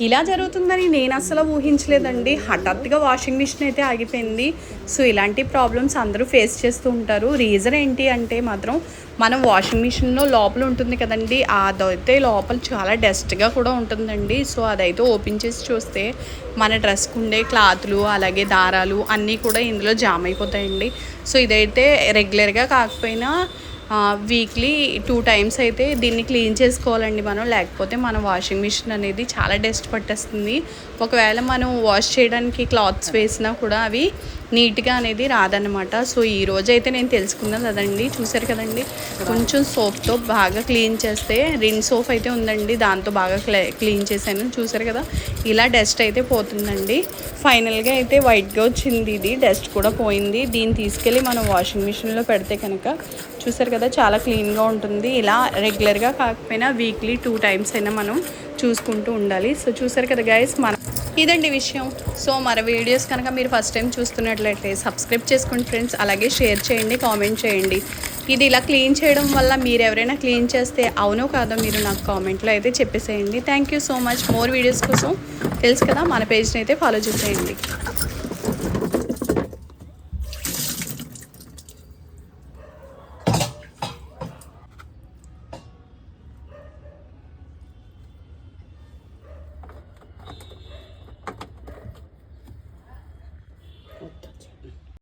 ఇలా జరుగుతుందని నేను అస్సలు ఊహించలేదండి. హఠాత్తుగా వాషింగ్ మిషన్ అయితే ఆగిపోయింది. సో ఇలాంటి ప్రాబ్లమ్స్ అందరూ ఫేస్ చేస్తూ ఉంటారు. రీజన్ ఏంటి అంటే మాత్రం మనం వాషింగ్ మిషన్లో లోపల ఉంటుంది కదండి, అదైతే లోపల చాలా డస్ట్గా కూడా ఉంటుందండి. సో అదైతే ఓపెన్ చేసి చూస్తే మన డ్రెస్కి ఉండే క్లాత్లు అలాగే దారాలు అన్నీ కూడా ఇందులో జామ్ అయిపోతాయండి. సో ఇదైతే రెగ్యులర్గా కాకపోయినా వీక్లీ 2 టైమ్స్ అయితే దీన్ని క్లీన్ చేసుకోవాలండి మనం. లేకపోతే మన వాషింగ్ మిషన్ అనేది చాలా డస్ట్ పట్టేస్తుంది. ఒకవేళ మనం వాష్ చేయడానికి క్లాత్స్ వేసినా కూడా అవి నీట్గా అనేది రాదన్నమాట. సో ఈరోజైతే నేను తెలుసుకున్నది అదండి. చూసారు కదండి, కొంచెం సోప్తో బాగా క్లీన్ చేస్తే, రిన్ సోప్ అయితే ఉందండి, దాంతో బాగా క్లీన్ చేశాను. చూసారు కదా, ఇలా డస్ట్ అయితే పోతుందండి. ఫైనల్గా అయితే వైట్గా వచ్చింది, ఇది డస్ట్ కూడా పోయింది. దీన్ని తీసుకెళ్ళి మనం వాషింగ్ మిషన్లో పెడితే కనుక చూసారు కదా చాలా క్లీన్గా ఉంటుంది. ఇలా రెగ్యులర్గా కాకపోయినా వీక్లీ 2 టైమ్స్ అయినా మనం చూసుకుంటూ ఉండాలి. సో చూసారు కదా గైస్, ఇదండి విషయం. సో మన వీడియోస్ కనుక మీరు ఫస్ట్ టైం చూస్తున్నట్లయితే సబ్స్క్రైబ్ చేసుకోండి ఫ్రెండ్స్. అలాగే షేర్ చేయండి, కామెంట్ చేయండి. ఇది ఇలా క్లీన్ చేయడం వల్ల మీరు ఎవరైనా క్లీన్ చేస్తే అవునో కాదో మీరు నాకు కామెంట్లో అయితే చెప్పేసేయండి. Thank you so much. More videos కోసం తెలుసు కదా మన పేజ్ని అయితే ఫాలో చేసేయండి.